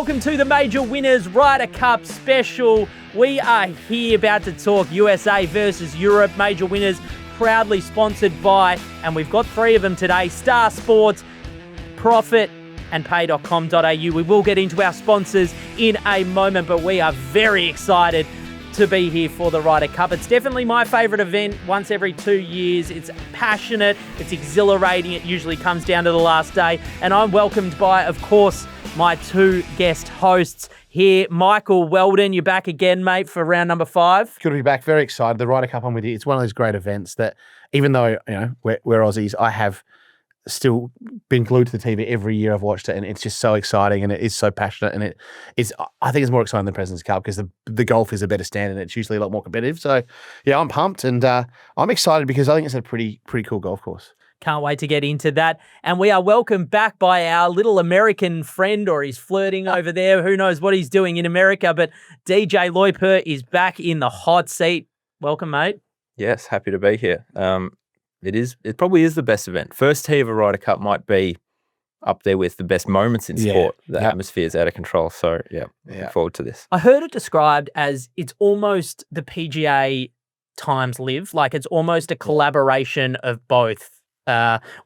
welcome to the Major Winners Ryder Cup special. We are here about to talk USA versus Europe. Major Winners proudly sponsored by, and we've got three of them today, Star Sports, Profit, and pay.com.au. We will get into our sponsors in a moment, but we are very excited to be here for the Ryder Cup. It's definitely my favourite event once every 2 years. It's passionate, it's exhilarating, it usually comes down to the last day, and I'm welcomed by, of course, my two guest hosts here. Michael Weldon, you're back again, mate, for round number 5. Good to be back. Very excited. The Ryder Cup, I'm with you. It's one of those great events that, even though we're Aussies, I have still been glued to the TV every year. I've watched it, and it's just so exciting, and it is so passionate, and I think it's more exciting than the President's Cup because the golf is a better standard, and it's usually a lot more competitive. So, yeah, I'm pumped, and I'm excited because I think it's a pretty cool golf course. Can't wait to get into that. And we are welcomed back by our little American friend, or he's flirting over there. Who knows what he's doing in America, but DJ Loypur is back in the hot seat. Welcome, mate. Yes, happy to be here. It probably is the best event. First tee of a Ryder Cup might be up there with the best moments in sport. The atmosphere is out of control. So, looking forward to this. I heard it described as it's almost the PGA times live. Like it's almost a collaboration of both.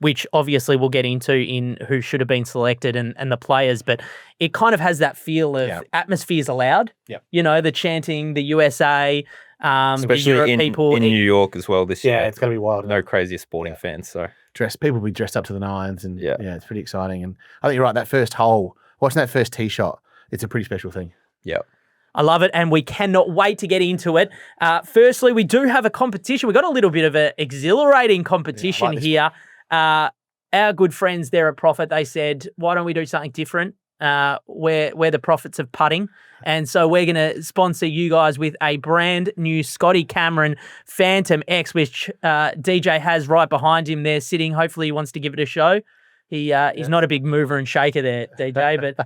Which obviously we'll get into in who should have been selected and the players, but it kind of has that feel of atmosphere's allowed. Yep. The chanting, the USA, especially the Europe people in New York as well this year. Yeah, it's going to be wild. No crazy sporting fans. So people will be dressed up to the nines, and it's pretty exciting. And I think you're right. That first hole, watching that first tee shot, it's a pretty special thing. Yeah. I love it, and we cannot wait to get into it. Firstly, we do have a competition. We've got a little bit of an exhilarating competition here. Our good friends there at Profit, they said, why don't we do something different? We're the prophets of putting. And so we're going to sponsor you guys with a brand new Scotty Cameron Phantom X, which DJ has right behind him there sitting. Hopefully he wants to give it a show. He's not a big mover and shaker there, DJ, but...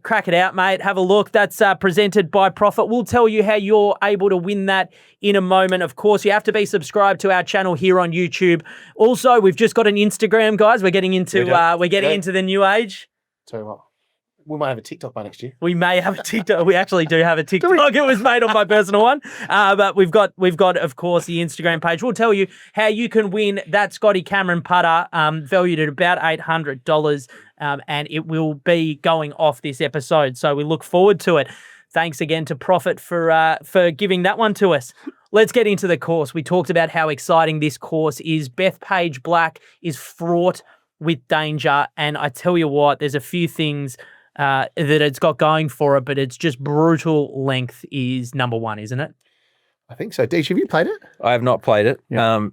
crack it out, mate. Have a look. That's presented by Profit. We'll tell you how you're able to win that in a moment. Of course, you have to be subscribed to our channel here on YouTube. Also, we've just got an Instagram, guys. We're getting into into the new age. Sorry, what? We might have a TikTok by next year. We may have a TikTok. We actually do have a TikTok. It was made on my personal one. But we've got, of course, the Instagram page. We'll tell you how you can win that Scotty Cameron putter, valued at about $800. And it will be going off this episode. So we look forward to it. Thanks again to Profit for giving that one to us. Let's get into the course. We talked about how exciting this course is. Bethpage Black is fraught with danger. And I tell you what, there's a few things that it's got going for it, but it's just brutal length is number one, isn't it? I think so. Deesh, have you played it? I have not played it. Yeah.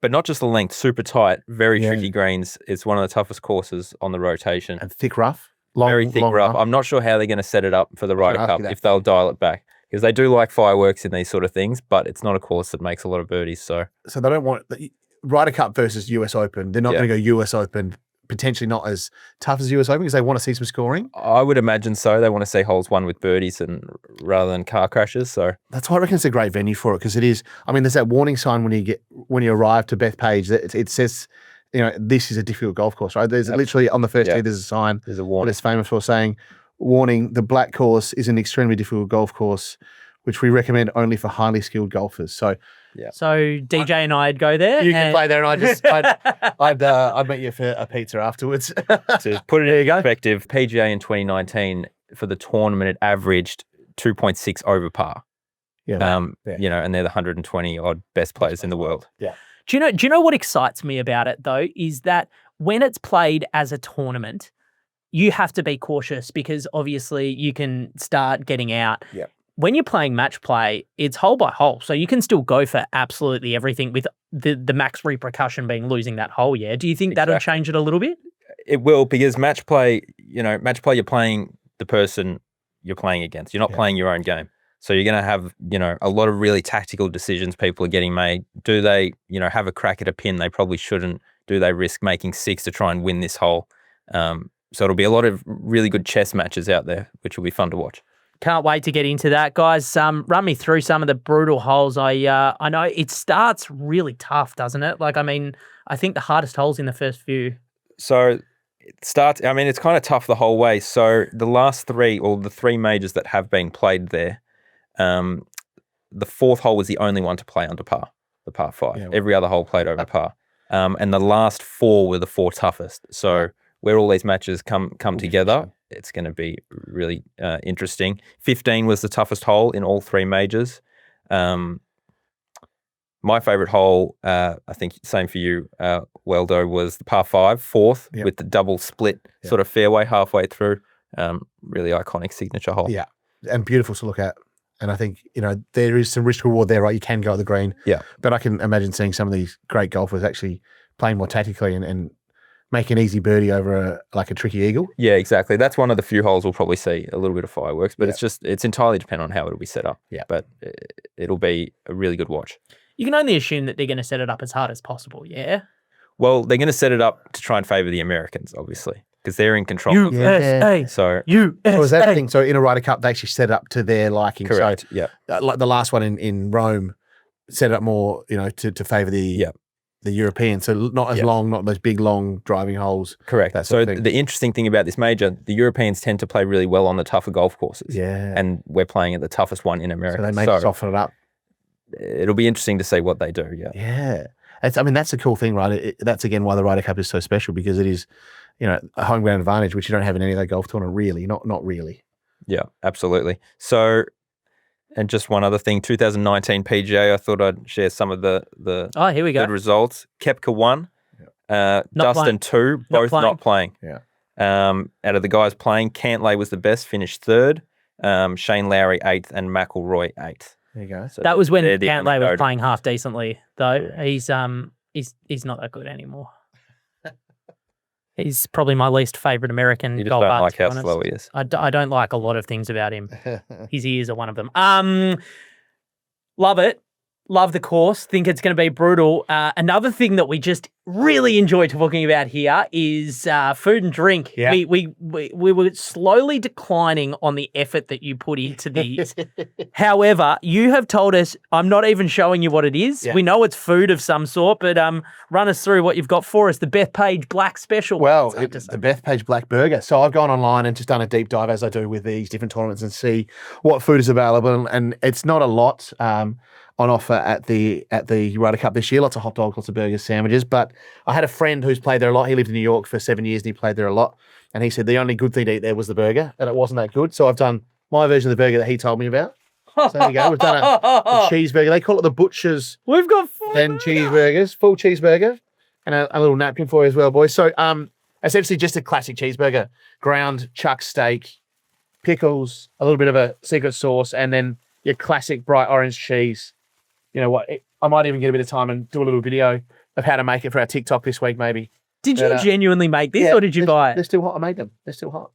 But not just the length, super tight, very tricky greens. It's one of the toughest courses on the rotation. And thick rough? Very thick rough. I'm not sure how they're going to set it up for the Ryder Cup, if they'll dial it back. Because they do like fireworks in these sort of things, but it's not a course that makes a lot of birdies. So they don't want Ryder Cup versus US Open. They're not going to go US Open, potentially not as tough as US Open because they want to see some scoring. I would imagine so. They want to see holes won with birdies and rather than car crashes. So that's why I reckon it's a great venue for it because it is. I mean, there's that warning sign when you arrive to Bethpage that it says, this is a difficult golf course, right? There's literally on the first tee there's a sign. There's a warning. What it's famous for saying, warning: the black course is an extremely difficult golf course, which we recommend only for highly skilled golfers. So. Yeah. So DJ and I'd go there. You can play there, and I'd meet you for a pizza afterwards. To put it in perspective, PGA in 2019 for the tournament it averaged 2.6 over par. Yeah. And they're the 120 odd best players in the world. Yeah. Do you know what excites me about it though? Is that when it's played as a tournament, you have to be cautious because obviously you can start getting out. Yeah. When you're playing match play, it's hole by hole. So you can still go for absolutely everything with the max repercussion being losing that hole, yeah? Do you think that'll change it a little bit? It will because match play, you're playing the person you're playing against. You're not playing your own game. So you're going to have, a lot of really tactical decisions people are getting made. Do they, have a crack at a pin they probably shouldn't? Do they risk making 6 to try and win this hole? So it'll be a lot of really good chess matches out there, which will be fun to watch. Can't wait to get into that, guys. Run me through some of the brutal holes. I know it starts really tough, doesn't it? I think the hardest holes in the first few. So I mean, it's kind of tough the whole way. So the last three, or the three majors that have been played there, the fourth hole was the only one to play under par, the par 5. Yeah, Every other hole played over par. And the last 4 were the 4 toughest. So where all these matches come together, it's going to be really interesting. 15 was the toughest hole in all 3 majors. My favourite hole, I think same for you, Weldo, was the par 5, fourth, with the double split sort of fairway halfway through. Really iconic signature hole. Yeah, and beautiful to look at. And I think, there is some risk reward there, right? You can go at the green. Yeah. But I can imagine seeing some of these great golfers actually playing more tactically and make an easy birdie over a tricky eagle. Yeah, exactly. That's one of the few holes we'll probably see a little bit of fireworks, but it's entirely dependent on how it'll be set up. Yeah. But it'll be a really good watch. You can only assume that they're going to set it up as hard as possible, yeah? Well, they're going to set it up to try and favour the Americans, obviously, because they're in control. USA. So USA. Was that the thing? So in a Ryder Cup, they actually set it up to their liking. Correct. So, yeah. Like the last one in Rome, set it up more, to favour the Europeans. So not as long, not those big long driving holes. Correct. That So sort of thing. the interesting thing about this major, the Europeans tend to play really well on the tougher golf courses. Yeah. And we're playing at the toughest one in America. So they may soften it up. It'll be interesting to see what they do. Yeah. Yeah. That's the cool thing, right? That's again why the Ryder Cup is so special, because it is, a home ground advantage, which you don't have in any other golf tournament, really. Not really. Yeah, absolutely. So, and just one other thing, 2019 PGA, I thought I'd share some of the Here we go. good results. Kepka 1, Dustin 2, both not playing. Yeah. Out of the guys playing, Cantlay was the best, finished 3rd. Shane Lowry 8th, and McIlroy 8th. There you go. So That was when they're the Cantlay was underdog. playing half decently, though. He's not that good anymore. He's probably my least favourite American You just golfer. don't like to be how honest. slow he is. I don't like a lot of things about him. His ears are one of them. Love it. Love the course. Think it's going to be brutal. Another thing that we just really enjoy talking about here is food and drink. Yeah. We were slowly declining on the effort that you put into these. However, you have told us, I'm not even showing you what it is. Yeah. We know it's food of some sort, but run us through what you've got for us. The Bethpage Black Special. Well, It's the Bethpage Black Burger. So I've gone online and just done a deep dive, as I do with these different tournaments, and see what food is available. And it's not a lot on offer at the Ryder Cup this year. Lots of hot dogs, lots of burgers, sandwiches. But I had a friend who's played there a lot. He lived in New York for 7 years and he played there a lot. And he said the only good thing to eat there was the burger, and it wasn't that good. So I've done my version of the burger that he told me about. So there you go. We've done a cheeseburger. They call it the butcher's We've got 10 cheeseburgers, full cheeseburger, and a little napkin for you as well, boys. So essentially just a classic cheeseburger. Ground chuck steak, pickles, a little bit of a secret sauce, and then your classic bright orange cheese. You know what? I might even get a bit of time and do a little video of how to make it for our TikTok this week, maybe. Did you genuinely make this, or did you buy it? They're still hot. I made them. They're still hot.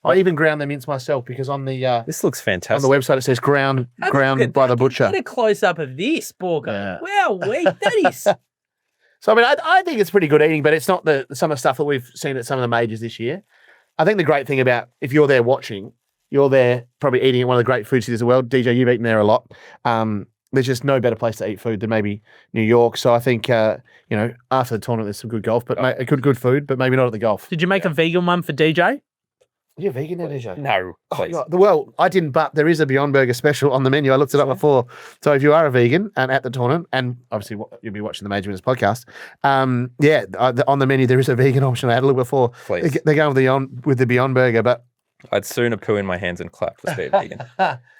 I even ground them into myself, because on the This looks on fantastic. the website it says ground by the butcher. Get a close up of this, Borgo. Wow, that is. So I mean, I think it's pretty good eating, but it's not some of the stuff that we've seen at some of the majors this year. I think the great thing about, if you're there watching, you're there probably eating at one of the great food cities of the world. DJ, you've eaten there a lot. There's just no better place to eat food than maybe New York. So I think, after the tournament, there's some good golf, but good food, but maybe not at the golf. Did you make a vegan one for DJ? Are you a vegan there, DJ? No, please. Well, I didn't, but there is a Beyond Burger special on the menu. I looked it up before. So if you are a vegan and at the tournament, and obviously you'll be watching the Major Winners podcast, on the menu there is a vegan option. I had a look before. Please. They're going with the Beyond Burger, but I'd sooner poo in my hands and clap to be a vegan.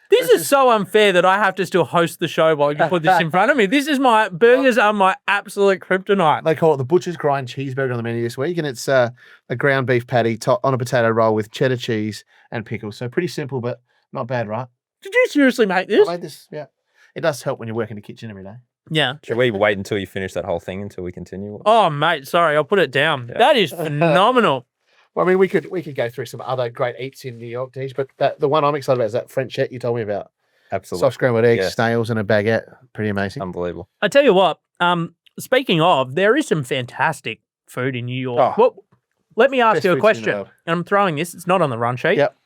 This is so unfair that I have to still host the show while you put this in front of me. Burgers are my absolute kryptonite. they call it the Butcher's Grind Cheeseburger on the menu this week, and it's a ground beef patty on a potato roll with cheddar cheese and pickles. So pretty simple, but not bad, right? Did you seriously make this? I made this, yeah. It does help when you work in the kitchen every day. Yeah. Should we wait until you finish that whole thing until we continue? Oh, mate, sorry, I'll put it down. Yeah. That is phenomenal. Well, I mean, we could go through some other great eats in New York, Deej, but the one I'm excited about is that Frenchette you told me about. Absolutely. Soft scrambled eggs, Yeah. snails, and a baguette. Pretty amazing. Unbelievable. I tell you what, speaking of, there is some fantastic food in New York. Oh. Let me ask Best you a foods in the question. world. And I'm throwing this, it's not on the run sheet. Yep.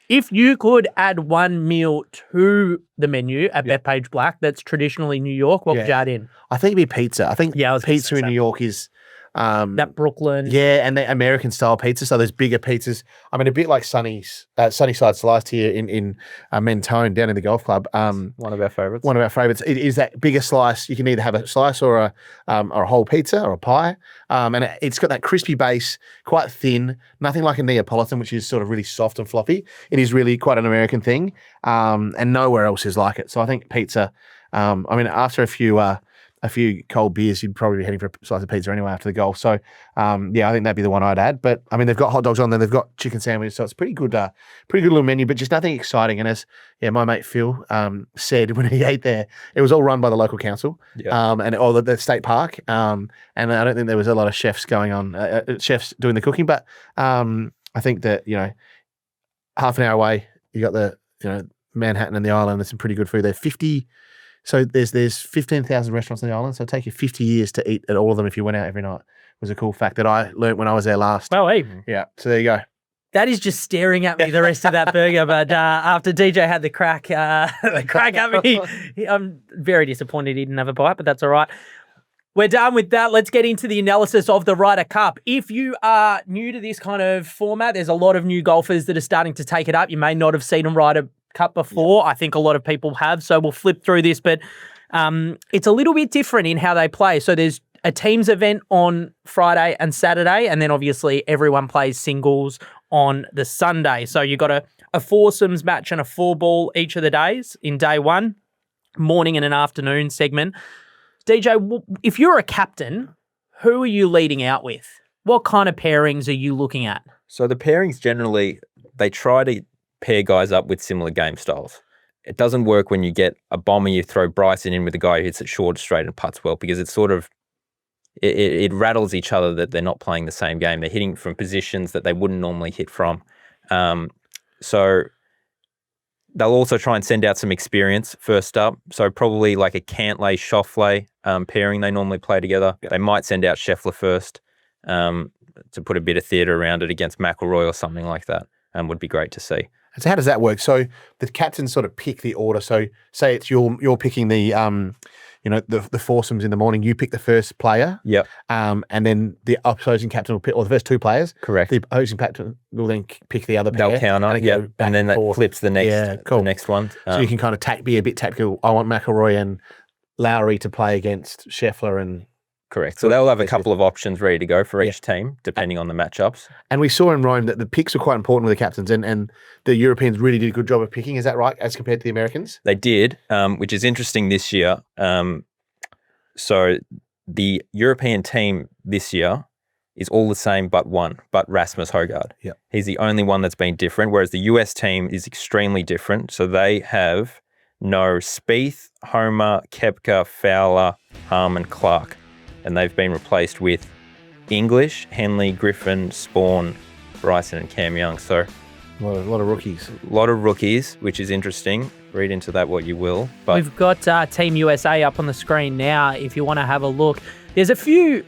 If you could add one meal to the menu at Bethpage Black that's traditionally New York, what would you add in? I think it'd be pizza. I think Yeah, I was gonna pizza say in so. New York is That Brooklyn. Yeah, and the American style pizza. So there's bigger pizzas. I mean, a bit like Sunnyside Sliced here in Mentone down in the golf club. One of our favourites. One of our favourites. It is that bigger slice. You can either have a slice or a whole pizza or a pie. And it's got that crispy base, quite thin, nothing like a Neapolitan, which is sort of really soft and floppy. It is really quite an American thing, and nowhere else is like it. So I think pizza, I mean, after a few cold beers, you'd probably be heading for a slice of pizza anyway after the golf. So, yeah, I think that'd be the one I'd add. But I mean, they've got hot dogs on there, they've got chicken sandwiches, so it's pretty good little menu, but just nothing exciting. And as my mate Phil said when he ate there, it was all run by the local council, or the state park. And I don't think there was a lot of chefs going on, chefs doing the cooking. But I think that half an hour away, you got the Manhattan and the island. There's some pretty good food there. So there's 15,000 restaurants on the island. So it'd take you 50 years to eat at all of them if you went out every night. Was a cool fact that I learnt when I was there last. Well, hey. Yeah. So there you go. That is just staring at me, the rest of that burger. But after DJ had the crack at me, I'm very disappointed he didn't have a bite, but that's all right. We're done with that. Let's get into the analysis of the Ryder Cup. If you are new to this kind of format, there's a lot of new golfers that are starting to take it up. You may not have seen them Ryder Cup before. I think a lot of people have, so we'll flip through this, but it's a little bit different in how they play. So there's a teams event on Friday and Saturday, and then obviously everyone plays singles on the Sunday. So you've got a foursomes match and a 4-ball each of the days in day one, morning and an afternoon segment. DJ, if you're a captain, who are you leading out with? What kind of pairings are you looking at? So the pairings generally, they try to pair guys up with similar game styles. It doesn't work when you get a bomber, you throw Bryson in with a guy who hits it short, straight, and putts well, because it's sort of, it rattles each other that they're not playing the same game. They're hitting from positions that they wouldn't normally hit from. So they'll also try and send out some experience first up. So probably like a Cantlay-Schauffele pairing they normally play together. Yeah. They might send out Scheffler first to put a bit of theatre around it against McIlroy or something like that. Would be great to see. So how does that work? So the captains sort of pick the order. So say it's you're picking the the foursomes in the morning. You pick the first player. Yep. And then the opposing captain will pick, or the first two players. Correct. The opposing captain will then pick the other pair. They'll counter. And then that flips the next. The next one. So you can kind of be a bit tactical. I want McIlroy and Lowry to play against Scheffler and. Correct. So they'll have a couple of options ready to go for each team, depending on the matchups. And we saw in Rome that the picks were quite important with the captains, and the Europeans really did a good job of picking. Is that right, as compared to the Americans? They did, which is interesting this year. So the European team this year is all the same but one, but Rasmus Højgaard. Yeah. He's the only one that's been different, whereas the US team is extremely different. So they have no Spieth, Homer, Koepka, Fowler, Harman, Clark. And they've been replaced with English, Henley, Griffin, Spawn, Bryson, and Cam Young. So a lot of rookies. A lot of rookies, which is interesting. Read into that what you will. But we've got Team USA up on the screen now if you want to have a look. There's a few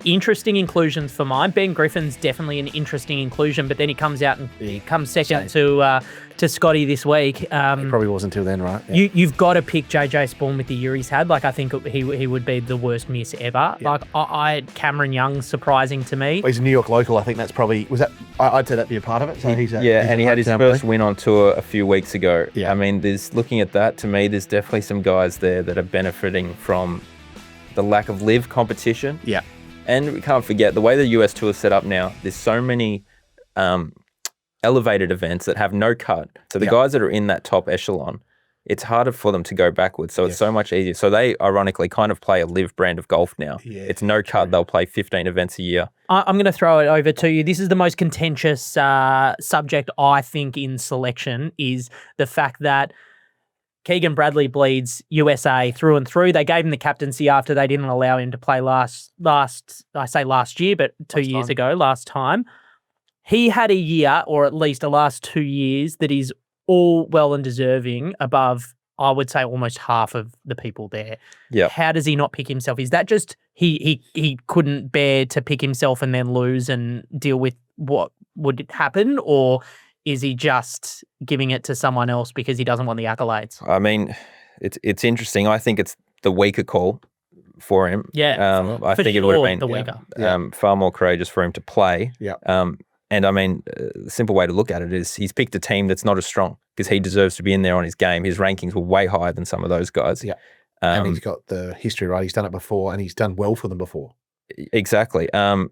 interesting inclusions for mine. Ben Griffin's definitely an interesting inclusion, but then he comes out and he comes second to Scotty this week. It probably wasn't until then, right? Yeah. You've got to pick JJ Spawn with the year he's had. Like, I think he would be the worst miss ever. Yeah. Like, Cameron Young's surprising to me. Well, he's a New York local. I think that's probably, I'd say that'd be a part of it. So and he had his first win on tour a few weeks ago. Yeah. I mean, looking at that, to me, there's definitely some guys there that are benefiting from the lack of live competition. Yeah. And we can't forget the way the US Tour is set up now, there's so many elevated events that have no cut. So the guys that are in that top echelon, it's harder for them to go backwards. So it's so much easier. So they ironically kind of play a live brand of golf now. Yeah, it's no cut. They'll play 15 events a year. I'm going to throw it over to you. This is the most contentious subject, I think, in selection, is the fact that Keegan Bradley bleeds USA through and through. They gave him the captaincy after they didn't allow him to play last year, but 2 years ago, last time. He had a year, or at least the last 2 years, that is all well and deserving above, I would say, almost half of the people there. Yeah. How does he not pick himself? Is that just he couldn't bear to pick himself and then lose and deal with what would happen, or is he just giving it to someone else because he doesn't want the accolades? I mean, it's interesting. I think it's the weaker call for him. Yeah, I for think it sure, would have been the weaker. far more courageous for him to play. Yeah. And I mean, the simple way to look at it is he's picked a team that's not as strong because he deserves to be in there on his game. His rankings were way higher than some of those guys. Yeah. And he's got the history, right? He's done it before and he's done well for them before. Exactly. I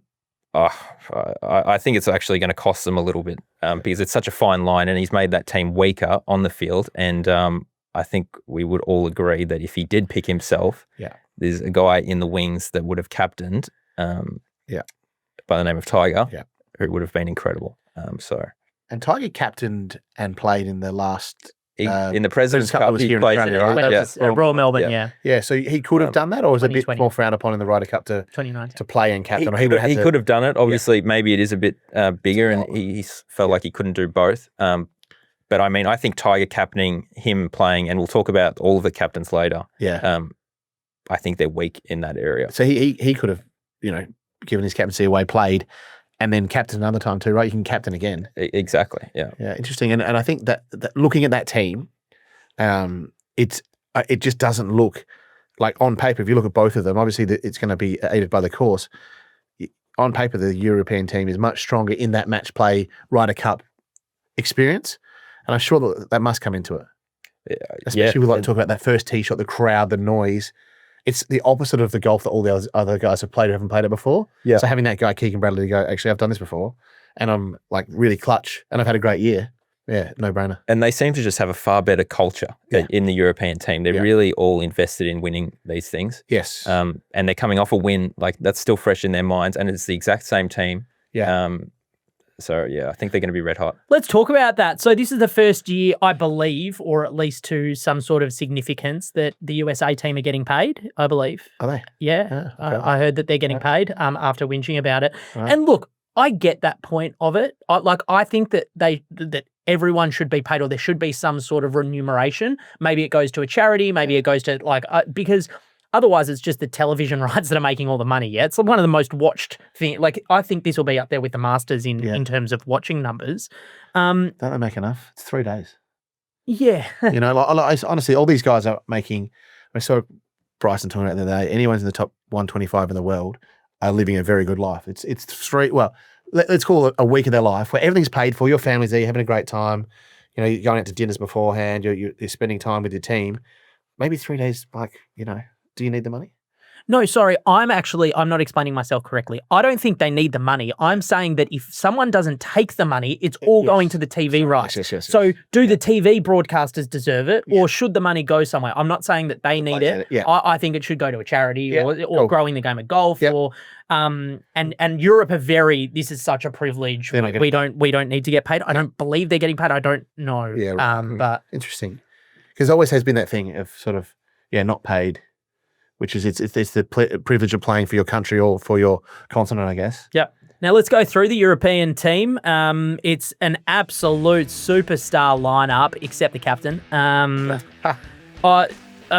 think it's actually going to cost them a little bit because it's such a fine line and he's made that team weaker on the field. And I think we would all agree that if he did pick himself, there's a guy in the wings that would have captained by the name of Tiger, who would have been incredible. And Tiger captained and played in the last in the President's Cup Cup, was he here in played Australia, right? That was Royal Melbourne, Yeah, so he could have done that, or was it a bit 2020. more frowned upon in the Ryder Cup to 2019. play and captain? Or He could have done it. Obviously, maybe it is a bit bigger, and he felt like he couldn't do both. But I mean, I think Tiger captaining, him playing, and we'll talk about all of the captains later. Yeah. I think they're weak in that area. So he could have, given his captaincy away, played, and then captain another time too, right? You can captain again. Exactly. Yeah. Yeah. Interesting. And I think that looking at that team, it just doesn't look like on paper. If you look at both of them, obviously it's going to be aided by the course. On paper, the European team is much stronger in that match play Ryder Cup experience, and I'm sure that must come into it. Especially we like to talk about that first tee shot, the crowd, the noise. It's the opposite of the golf that all the other guys have played who haven't played it before. Yeah. So having that guy Keegan Bradley go, actually, I've done this before, and I'm like really clutch, and I've had a great year. Yeah, no brainer. And they seem to just have a far better culture in the European team. They're really all invested in winning these things. Yes. And they're coming off a win, like that's still fresh in their minds, and it's the exact same team. Yeah. So I think they're going to be red hot. Let's talk about that. So this is the first year, I believe, or at least to some sort of significance, that the USA team are getting paid, I believe. Are they? Yeah. Okay. I heard that they're getting paid after whinging about it. Right. And look, I get that point of it. I think that that everyone should be paid, or there should be some sort of remuneration. Maybe it goes to a charity. Maybe it goes to because otherwise it's just the television rights that are making all the money. Yeah, it's one of the most watched thing. Like I think this will be up there with the Masters in terms of watching numbers. Don't they make enough? It's 3 days. Yeah. Honestly, all these guys are making. I saw Bryson talking about the other day. Anyone's in the top 125 in the world are living a very good life. It's 3. Well, let's call it a week of their life where everything's paid for. Your family's there, you're having a great time. You're going out to dinners beforehand. You're spending time with your team. Maybe 3 days. Do you need the money? No, sorry. I'm not explaining myself correctly. I don't think they need the money. I'm saying that if someone doesn't take the money, it's all going to the TV rights. Yes. So do the TV broadcasters deserve it, or should the money go somewhere? I'm not saying that they need it. Yeah. I think it should go to a charity or Cool. growing the game of golf or and Europe are this is such a privilege. We don't need to get paid. I don't believe they're getting paid. I don't know. Yeah. Right. But interesting. Because always has been that thing of sort of not paid. Which is it's the privilege of playing for your country or for your continent, I guess. Yeah. Now let's go through the European team. It's an absolute superstar lineup, except the captain. I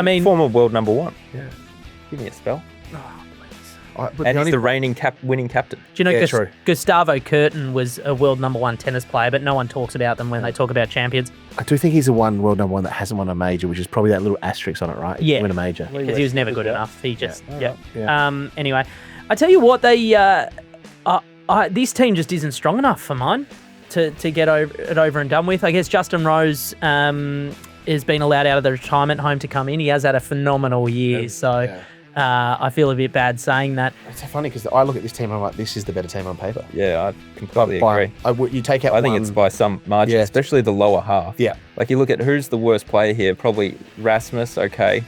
mean, Former world number 1. Yeah. Give me a spell. But And he's the reigning winning captain. do you know true. Gustavo Kuerten was a world number 1 tennis player, but no one talks about them when they talk about champions I do think he's the one world number 1 that hasn't won a major, which is probably that little asterisk on it, right? Yeah. Win a major. because he was never good enough. He just Yeah. Anyway, I tell you what, they this team just isn't strong enough for mine to get it over and done with. I guess Justin Rose has been allowed out of the retirement home to come in. He has had a phenomenal year, I feel a bit bad saying that. It's so funny because I look at this team and I'm like, this is the better team on paper. Yeah, I completely agree. You take out I think it's by some margin, especially the lower half. Yeah. Like you look at who's the worst player here, probably Rasmus, okay.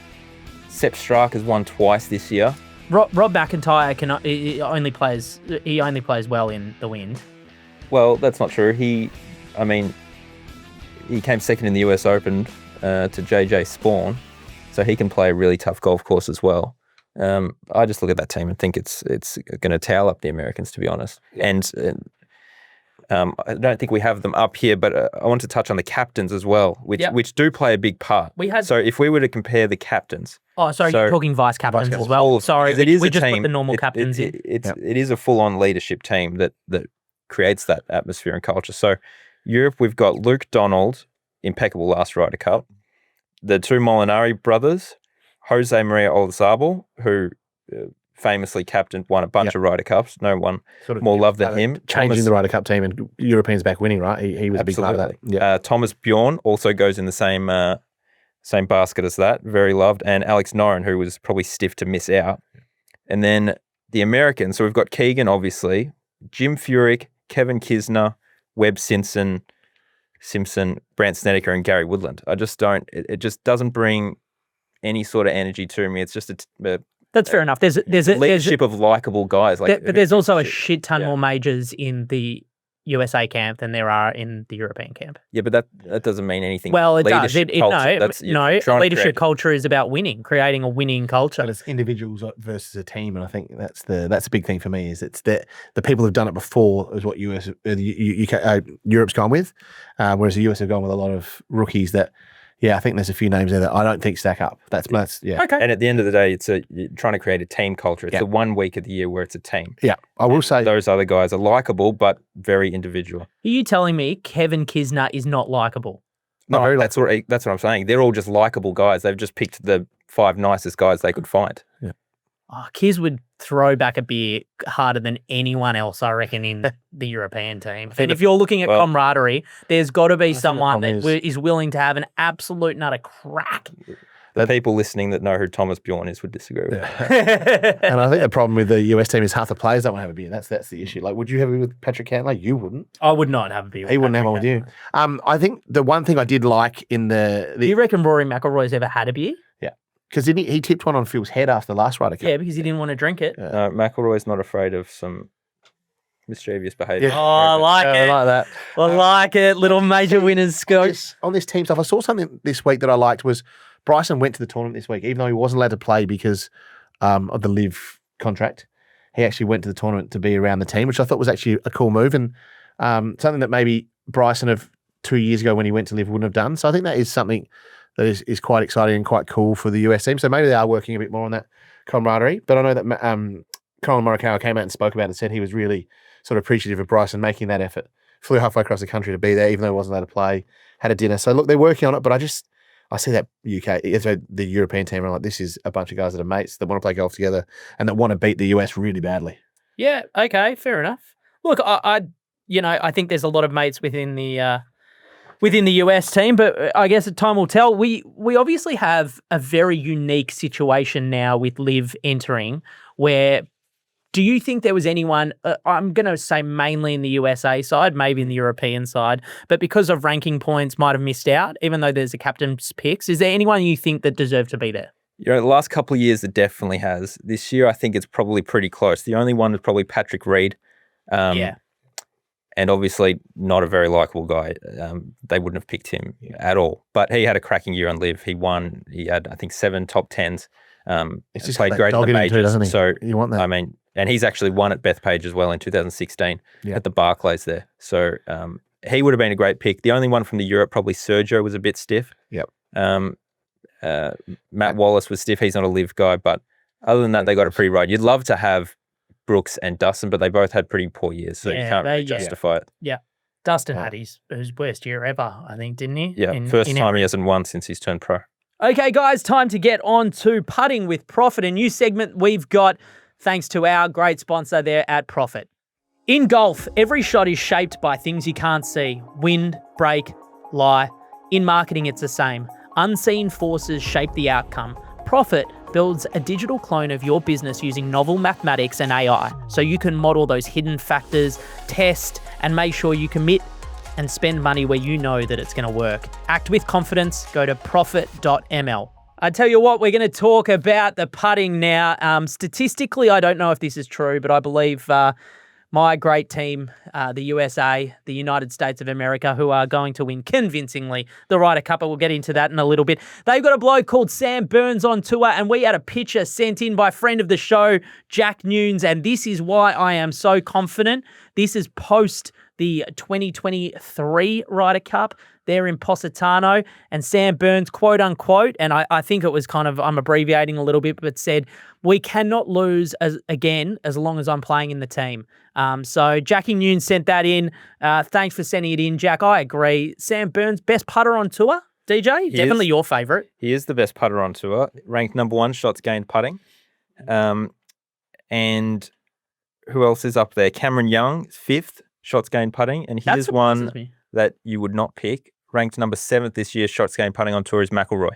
Sepp Straka has won twice this year. Rob McIntyre he only plays well in the wind. Well, that's not true. He came second in the US Open to JJ Spawn, so he can play a really tough golf course as well. I just look at that team and think it's going to towel up the Americans, to be honest. And I don't think we have them up here, but I want to touch on the captains as well, which do play a big part. So if we were to compare the captains. Oh, sorry, you're talking vice captains as well. Sorry, it is we a just team, put the normal captains in. It is a full-on leadership team that creates that atmosphere and culture. So Europe, we've got Luke Donald, impeccable last Ryder Cup. The 2 Molinari brothers, Jose Maria Olazabal, who famously captained, won a bunch of Ryder Cups. No one Sort of, more loved than him. Changing the Ryder Cup team and Europeans back winning, right? He was a big part of that. Yeah. Thomas Bjorn also goes in the same basket as that. Very loved. And Alex Noren, who was probably stiff to miss out. And then the Americans. So we've got Keegan, obviously, Jim Furyk, Kevin Kisner, Webb Simpson, Brant Snedeker, and Gary Woodland. I just don't. It just doesn't bring any sort of energy to me. It's just that's fair enough. There's leadership of likable guys. Like, but there's also a shit ton more majors in the USA camp than there are in the European camp. Yeah, but that doesn't mean anything. Well, it does. No, leadership culture is about winning, creating a winning culture. But it's individuals versus a team, and I think that's the big thing for me. Is it's the people who've done it before is what Europe's gone with, whereas the US have gone with a lot of rookies that. Yeah, I think there's a few names there that I don't think stack up. That's yeah. Okay. And at the end of the day, you're trying to create a team culture. It's the 1 week of the year where it's a team. Yeah, I will say those other guys are likable but very individual. Are you telling me Kevin Kisner is not likable? No, that's what I'm saying. They're all just likable guys. They've just picked the 5 nicest guys they could find. Yeah. Oh, Kiz would throw back a beer harder than anyone else, I reckon, in the European team. And if you're looking at camaraderie, there's got to be someone that is willing to have an absolute nutter crack. The people listening that know who Thomas Bjorn is would disagree with that. And I think the problem with the US team is half the players don't want to have a beer. That's the issue. Like, would you have a beer with Patrick Cantler? You wouldn't. I would not have a beer with He wouldn't have one with you. I think the one thing I did like in the Do you reckon Rory McIlroy's ever had a bear? Yeah. Because he tipped one on Phil's head after the last Ryder Cup. Yeah, because he didn't want to drink it. No, McIlroy's not afraid of some mischievous behaviour. Yeah. Oh, I like it. I like that. I like it. Little major winners, Scott. On this team stuff, I saw something this week that I liked was Bryson went to the tournament this week, even though he wasn't allowed to play because of the live contract. He actually went to the tournament to be around the team, which I thought was actually a cool move and something that maybe Bryson of 2 years ago when he went to live wouldn't have done. So I think that is something that is quite exciting and quite cool for the US team. So maybe they are working a bit more on that camaraderie. But I know that Colin Morikawa came out and spoke about it and said he was really sort of appreciative of Bryson making that effort. Flew halfway across the country to be there, even though he wasn't allowed to play, had a dinner. So look, they're working on it, but I see that the European team, and I'm like, this is a bunch of guys that are mates that want to play golf together and that want to beat the US really badly. Yeah, okay, fair enough. Look, I think there's a lot of mates within the US team, but I guess time will tell. We obviously have a very unique situation now with Liv entering where do you think there was anyone, I'm going to say mainly in the USA side, maybe in the European side, but because of ranking points might have missed out, even though there's a captain's picks. Is there anyone you think that deserved to be there? The last couple of years it definitely has. This year I think it's probably pretty close. The only one is probably Patrick Reed. Yeah. And obviously not a very likable guy. They wouldn't have picked him at all. But he had a cracking year on Liv. He won. He had, I think, 7 top 10s. It's just played great in the majors. Doesn't he? So you want that? I mean, and he's actually won at Bethpage as well in 2016 at the Barclays there. So he would have been a great pick. The only one from the Europe, probably Sergio, was a bit stiff. Yep. Matt Wallace was stiff. He's not a Liv guy. But other than that, they got a pretty ride. You'd love to have Brooks and Dustin, but they both had pretty poor years, so you can't really justify it. Yeah. Dustin had his worst year ever, I think, didn't he? Yeah, first time he hasn't won since he's turned pro. Okay, guys, time to get on to putting with Profit, a new segment we've got thanks to our great sponsor there at Profit. In golf, every shot is shaped by things you can't see. Wind, break, lie. In marketing, it's the same. Unseen forces shape the outcome. Profit builds a digital clone of your business using novel mathematics and AI, so you can model those hidden factors, test, and make sure you commit and spend money where you know that it's going to work. Act with confidence. Go to profit.ml. I tell you what, we're going to talk about the putting now. Statistically, I don't know if this is true, but I believe my great team, the USA, the United States of America, who are going to win convincingly the Ryder Cup. We'll get into that in a little bit. They've got a bloke called Sam Burns on tour, and we had a picture sent in by friend of the show, Jack Nunes, and this is why I am so confident. This is post the 2023 Ryder Cup. They're in Positano, and Sam Burns, quote unquote, and I think it was kind of, I'm abbreviating a little bit, but said, we cannot lose as long as I'm playing in the team. So Jackie Nunes sent that in. Thanks for sending it in, Jack. I agree. Sam Burns, best putter on tour, DJ? Definitely your favourite. He is the best putter on tour, ranked number 1 shots gained putting. And who else is up there? Cameron Young, 5th, shots gained putting. And That here's surprises one me. that you would not pick. Ranked number 7th this year, shots gained putting on tour is McIlroy.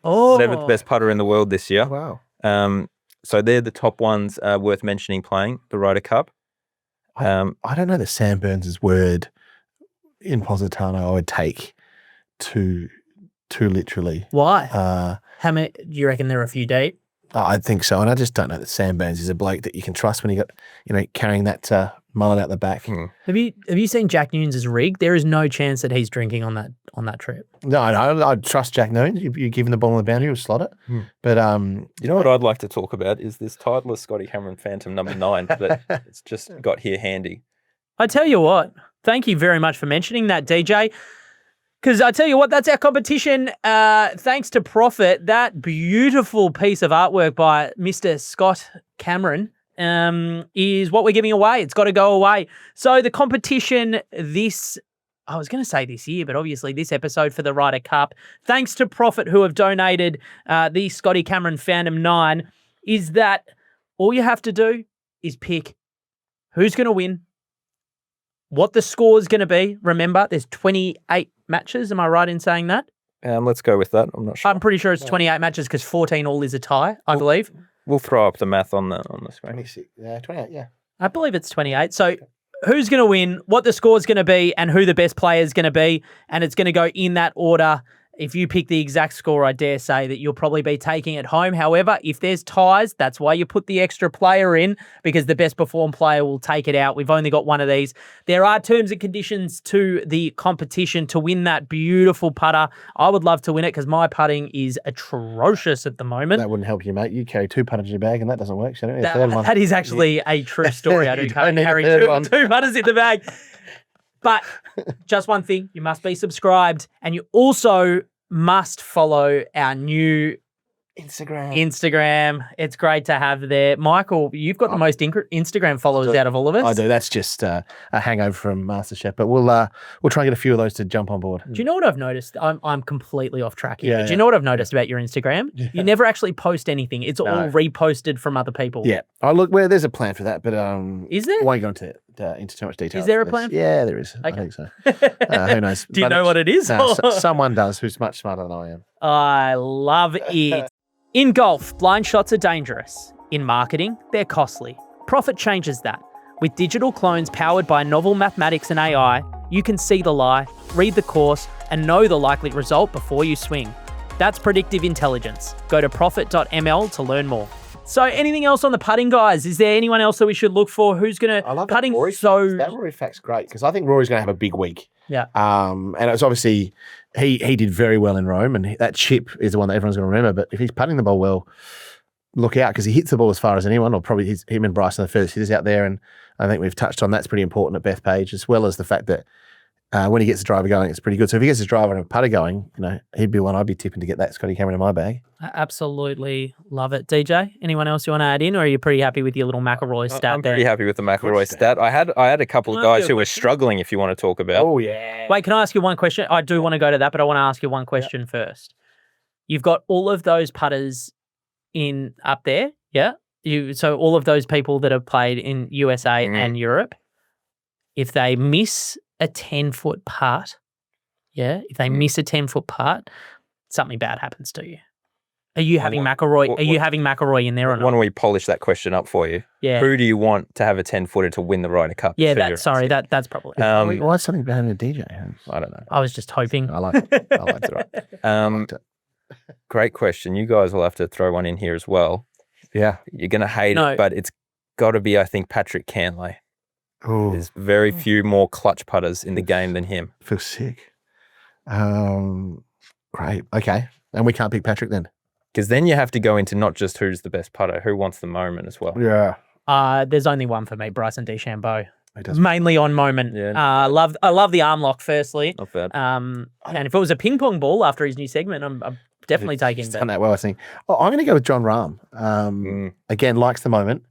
Oh, 7th best putter in the world this year. Oh, wow. So they're the top ones worth mentioning playing the Ryder Cup. I don't know that Sam Burns' word in Positano I would take too literally. Why? How many? Do you reckon there are a few deep? I think so, and I just don't know that Sam Burns is a bloke that you can trust when he got carrying that mullet out the back. Have you seen Jack Nunes' rig? There is no chance that he's drinking on that trip. No, I'd trust Jack Nunes. You give him the ball on the boundary, he'll slot it. But you know what I'd like to talk about is this Titleist Scotty Cameron Phantom number 9 that it's just got here handy. I tell you what, thank you very much for mentioning that, DJ. Because I tell you what, that's our competition. Thanks to Profit, that beautiful piece of artwork by Mr. Scott Cameron is what we're giving away. It's got to go away. So the competition I was going to say this year, but obviously this episode for the Ryder Cup, thanks to Profit who have donated the Scotty Cameron Phantom 9, is that all you have to do is pick who's going to win, what the score is going to be. Remember, there's 28 matches. Am I right in saying that? Let's go with that. I'm not sure. I'm pretty sure it's 28 matches because 14 all is a tie, I believe. We'll throw up the math on the screen. 26, 28, yeah. I believe it's 28. So who's going to win, what the score is going to be, and who the best player is going to be. And it's going to go in that order. If you pick the exact score, I dare say that you'll probably be taking it home. However, if there's ties, that's why you put the extra player in, because the best performed player will take it out. We've only got one of these. There are terms and conditions to the competition to win that beautiful putter. I would love to win it because my putting is atrocious at the moment. That wouldn't help you, mate. You carry 2 putters in your bag and that doesn't work. So don't need a third one. That is actually a true story. I do You don't need a carry third two putters in the bag. But just one thing, you must be subscribed, and you also must follow our new Instagram. It's great to have there. Michael, you've got the most Instagram followers out of all of us. I do. That's just a hangover from MasterChef, but we'll try and get a few of those to jump on board. Do you know what I've noticed? I'm completely off track here. Yeah, Do you know what I've noticed about your Instagram? Yeah. You never actually post anything. It's all reposted from other people. Yeah. Oh, look, there's a plan for that, but is there? I won't go into too much detail. Is there a plan? Yeah, there is. Okay. I think so. Who knows? Do you know what it is? No, someone does who's much smarter than I am. I love it. In golf, blind shots are dangerous. In marketing, they're costly. Profit changes that. With digital clones powered by novel mathematics and AI, you can see the lie, read the course, and know the likely result before you swing. That's predictive intelligence. Go to profit.ml to learn more. So anything else on the putting, guys? Is there anyone else that we should look for? Who's going to putting? That Rory fact's great because I think Rory's going to have a big week. Yeah. And it's obviously he did very well in Rome, and that chip is the one that everyone's going to remember. But if he's putting the ball well, look out because he hits the ball as far as anyone, or probably him and Bryson are the furthest hitters out there. And I think we've touched on that's pretty important at Bethpage, as well as the fact that when he gets the driver going, it's pretty good. So if he gets his driver and a putter going, he'd be one I'd be tipping to get that Scotty Cameron in my bag. I absolutely love it. DJ, anyone else you want to add in, or are you pretty happy with your little McIlroy stat I'm there? pretty happy with the McIlroy stat. I had a couple of guys who were struggling, if you want to talk about. Oh, yeah. Wait, can I ask you one question? I do want to go to that, but I want to ask you one question first. You've got all of those putters in up there, yeah? So all of those people that have played in USA and Europe, if they miss a 10-foot putt, if they miss a 10-foot putt, something bad happens to you. Are you having McIlroy? Are you having McIlroy in there or not? Why don't we polish that question up for you? Yeah. Who do you want to have a 10-footer to win the Ryder Cup? Yeah, that's probably. Why is something bad in a DJ? I don't know. I was just hoping. I like it. I liked it. Great question. You guys will have to throw one in here as well. Yeah. You're going to hate it, but it's got to be, I think, Patrick Cantlay. Ooh. There's very few more clutch putters in the game than him. I feel sick. Great. Okay. And we can't pick Patrick then? Because then you have to go into not just who's the best putter, who wants the moment as well. Yeah. There's only one for me, Bryson DeChambeau. He Mainly on moment. Yeah. I love the arm lock, firstly. Not bad. And if it was a ping pong ball after his new segment, I'm definitely taking He's that. done that well, I think. Oh, I'm going to go with John Rahm. Again, likes the moment.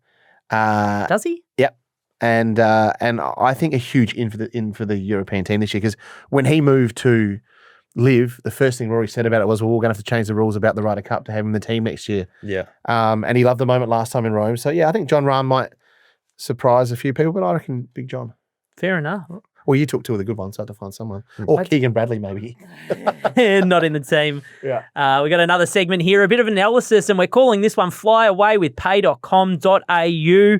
Does he? Yep. And I think a huge in for the European team this year because when he moved to Liv, the first thing Rory said about it was, well, we're going to have to change the rules about the Ryder Cup to have him in the team next year. Yeah. And he loved the moment last time in Rome. So, yeah, I think John Rahm might surprise a few people, but I reckon Big John. Fair enough. Well, you took two of the good ones, so I had to find someone. Or Keegan Bradley, maybe. Not in the team. Yeah. We got another segment here, a bit of analysis, and we're calling this one Fly Away with pay.com.au.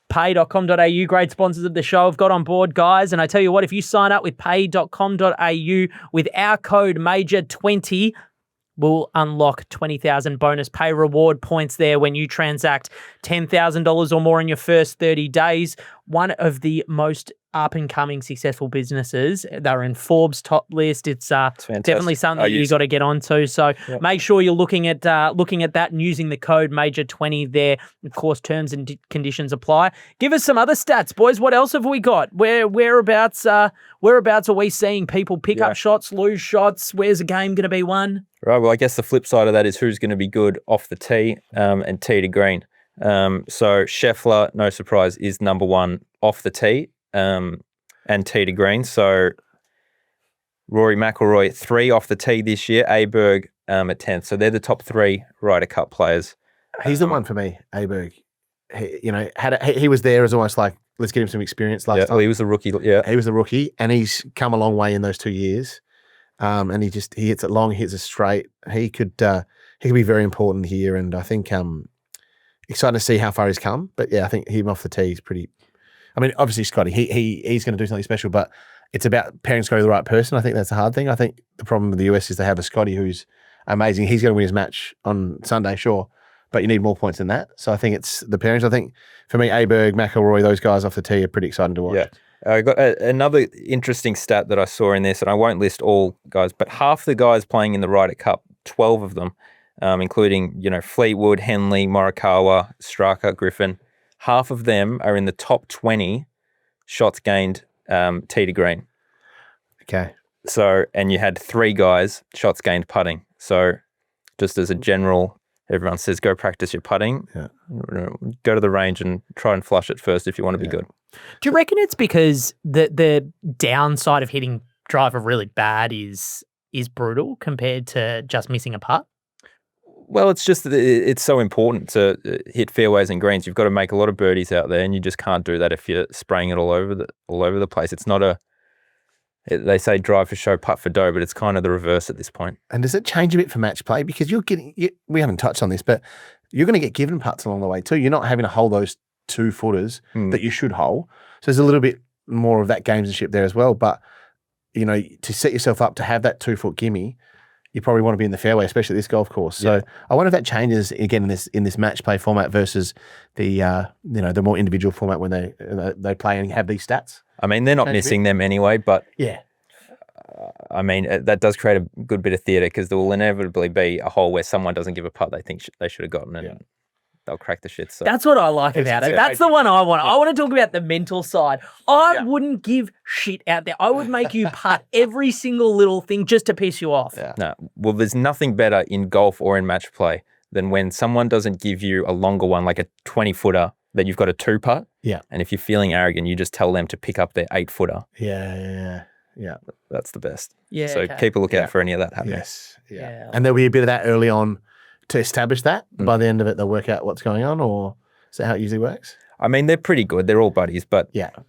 Pay.com.au, great sponsors of the show, have got on board, guys. And I tell you what, if you sign up with pay.com.au with our code MAJOR20, we'll unlock 20,000 bonus pay reward points there when you transact $10,000 or more in your first 30 days. One of the most up-and-coming successful businesses. They're in Forbes' top list. It's definitely something that you got to get onto. So make sure you're looking at that and using the code MAJOR20 there. Of course, terms and conditions apply. Give us some other stats, boys. What else have we got? Whereabouts are we seeing people pick up shots, lose shots? Where's the game going to be won? Right. Well, I guess the flip side of that is who's going to be good off the tee and tee to green. So Scheffler, no surprise, is number one off the tee. And tee to green. So Rory McIlroy 3 off the tee this year. Aberg at 10th. So they're the top 3 Ryder Cup players. He's the one for me, Aberg. He was there as almost like, let's get him some experience last time. Well, he was a rookie. Yeah, he was a rookie, and he's come a long way in those 2 years. And he hits it long, he hits it straight. He could be very important here, and I think excited to see how far he's come. But yeah, I think him off the tee is pretty. I mean, obviously, Scotty, he's going to do something special, but it's about pairing Scotty with the right person. I think that's the hard thing. I think the problem with the US is they have a Scotty who's amazing. He's going to win his match on Sunday, sure, but you need more points than that. So I think it's the pairings. I think for me, Aberg, McIlroy, those guys off the tee are pretty exciting to watch. Yeah. I got another interesting stat that I saw in this, and I won't list all guys, but half the guys playing in the Ryder Cup, 12 of them, including Fleetwood, Henley, Morikawa, Straka, Griffin, half of them are in the top 20 shots gained tee to green. Okay. So, and you had 3 guys shots gained putting. So, just as a general, everyone says go practice your putting. Yeah. Go to the range and try and flush it first if you want to be good. Do you reckon it's because the downside of hitting driver really bad is brutal compared to just missing a putt? Well, it's just that it's so important to hit fairways and greens. You've got to make a lot of birdies out there, and you just can't do that if you're spraying it all over the place. It's not they say drive for show, putt for dough, but it's kind of the reverse at this point. And does it change a bit for match play? Because we haven't touched on this, but you're going to get given putts along the way too. You're not having to hold those 2 footers that you should hold. So there's a little bit more of that gamesmanship there as well. But, to set yourself up to have that 2-foot gimme, you probably want to be in the fairway, especially at this golf course. So I wonder if that changes again in this match play format versus the the more individual format when they play and have these stats. I mean, they're not missing them anyway, but yeah, I mean that does create a good bit of theatre because there will inevitably be a hole where someone doesn't give a putt they think they should have gotten, and they'll crack the shit. So that's what I like about it. That's the one I want. I want to talk about the mental side. I wouldn't give shit out there. I would make you putt every single little thing just to piss you off. Yeah. No, well, there's nothing better in golf or in match play than when someone doesn't give you a longer one, like a 20-footer that you've got a 2-putt. Yeah. And if you're feeling arrogant, you just tell them to pick up their 8-footer. Yeah. That's the best. Yeah. So keep a lookout for any of that happening. Yes. Yeah. And there'll be a bit of that early on to establish that. By the end of it, they'll work out what's going on, or is that how it usually works? I mean, they're pretty good. They're all buddies, but there'll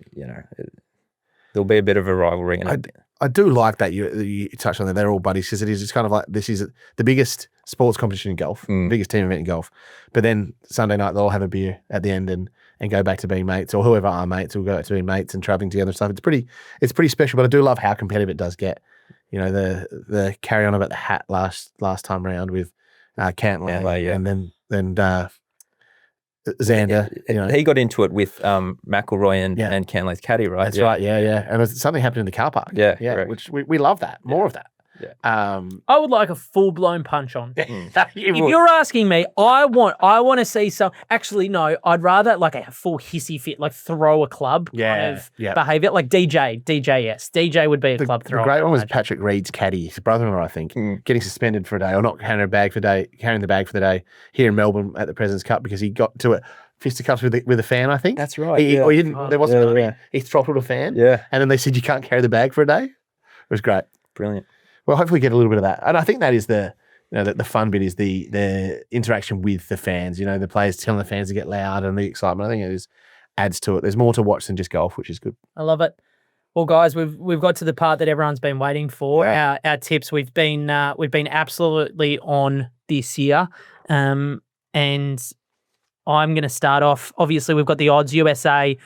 be a bit of a rivalry. I do like that you touched on that. They're all buddies because it's kind of like this is the biggest sports competition in golf, biggest team event in golf. But then Sunday night they'll all have a beer at the end and go back to being mates, or whoever are mates will go back to being mates and traveling together and stuff. It's pretty special. But I do love how competitive it does get. The carry on about the hat last time round with Cantlay, and then Xander. He got into it with McIlroy and Cantley's caddy, right? That's right. Yeah. And something happened in the car park. Yeah. Which we love that. More of that. Yeah. I would like a full-blown punch on. If If you're asking me, I want to see some. Actually, no, I'd rather like a full hissy fit, like throw a club kind of behavior, like DJ. DJ would be a club thrower. The great one was Patrick Reed's caddy, his brother-in-law, I think, getting suspended for a day or not carrying the bag for the day here in Melbourne at the President's Cup because he got to it. Fisticuffs with a fan, I think. That's right. He didn't. There wasn't. He throttled a fan. Yeah. And then they said you can't carry the bag for a day. It was great. Brilliant. Well, hopefully we get a little bit of that. And I think that is the fun bit is the interaction with the fans, the players telling the fans to get loud and the excitement. I think it adds to it. There's more to watch than just golf, which is good. I love it. Well, guys, we've got to the part that everyone's been waiting for. Yeah. Our tips. We've been absolutely on this year, and I'm going to start off. Obviously, we've got the odds: USA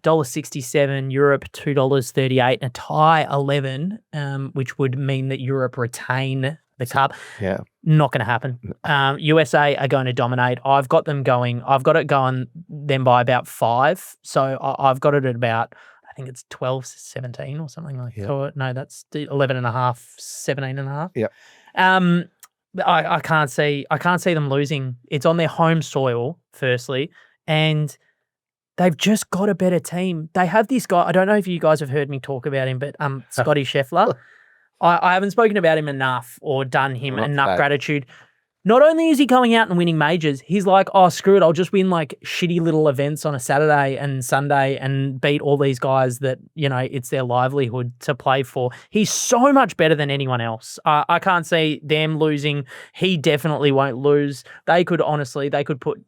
$1.67, Europe $2.38, and a tie 11, which would mean that Europe retain the cup. Yeah, not going to happen. USA are going to dominate. I've got it going them by about 5. So I've got it at about, I think it's 12-17 or something like that. Or, no, that's 11.5, 17.5. Yeah. I can't see them losing. It's on their home soil, firstly, and they've just got a better team. They have this guy. I don't know if you guys have heard me talk about him, but Scotty Scheffler. I haven't spoken about him enough or done him enough gratitude. Not only is he going out and winning majors, he's like, oh, screw it, I'll just win like shitty little events on a Saturday and Sunday and beat all these guys that, it's their livelihood to play for. He's so much better than anyone else. I can't see them losing. He definitely won't lose. They could put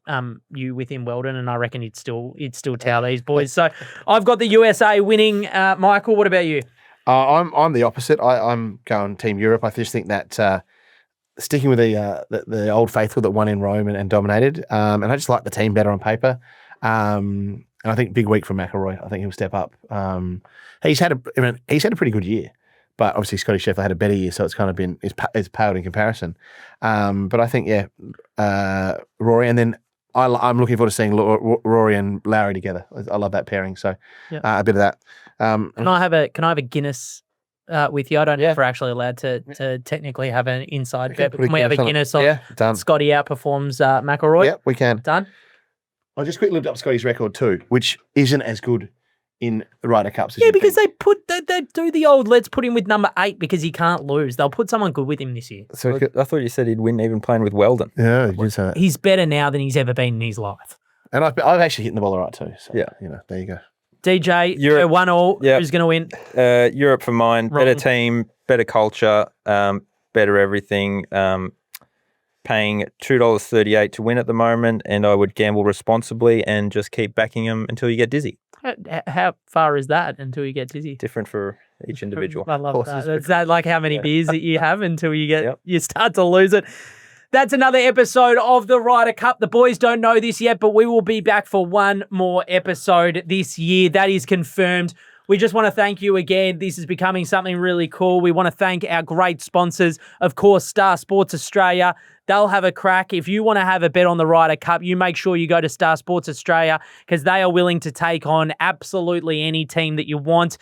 you with him, Weldon, and I reckon he'd still towel these boys. So I've got the USA winning. Michael, what about you? I'm the opposite. I'm going Team Europe. I just think that sticking with the old faithful that won in Rome and dominated, and I just like the team better on paper. And I think big week from McIlroy. I think he'll step up. He's had a pretty good year, but obviously Scotty Scheffler had a better year, so it's kind of been it's paled in comparison. But I think Rory, and then I'm looking forward to seeing Rory and Lowry together. I love that pairing. So a bit of that. Can I have a Guinness with you? I don't know if we're actually allowed to technically have an inside bet, but can we have a Guinness on done. Scotty outperforms McIlroy? Yeah, we can. Done. I just quickly looked up Scotty's record too, which isn't as good in the Ryder Cups. Because they do the old let's put him with number 8 because he can't lose. They'll put someone good with him this year. So I thought you said he'd win even playing with Weldon. Yeah, you say that. He's better now than he's ever been in his life. And I've actually hit the ball all right too. So, there you go. DJ, Europe, 1-1. Yep. Who's going to win? Europe for mine. Wrong. Better team, better culture, better everything. Paying $2.38 to win at the moment, and I would gamble responsibly and just keep backing them until you get dizzy. How far is that until you get dizzy? Different for each individual. I love that. Is that like how many beers that you have until you start to lose it? That's another episode of the Ryder Cup. The boys don't know this yet, but we will be back for one more episode this year. That is confirmed. We just want to thank you again. This is becoming something really cool. We want to thank our great sponsors, of course, Star Sports Australia. They'll have a crack. If you want to have a bet on the Ryder Cup, you make sure you go to Star Sports Australia because they are willing to take on absolutely any team that you want.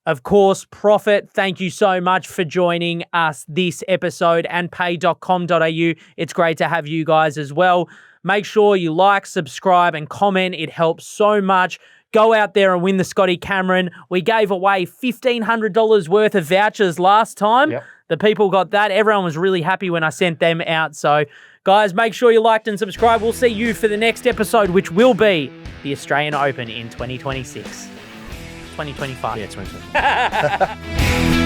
Of course, Profit, thank you so much for joining us this episode, and pay.com.au. It's great to have you guys as well. Make sure you like, subscribe, and comment. It helps so much. Go out there and win the Scotty Cameron. We gave away $1,500 worth of vouchers last time. Yep. The people got that. Everyone was really happy when I sent them out. So, guys, make sure you liked and subscribe. We'll see you for the next episode, which will be the Australian Open in 2026. 2025. Yeah, 2025.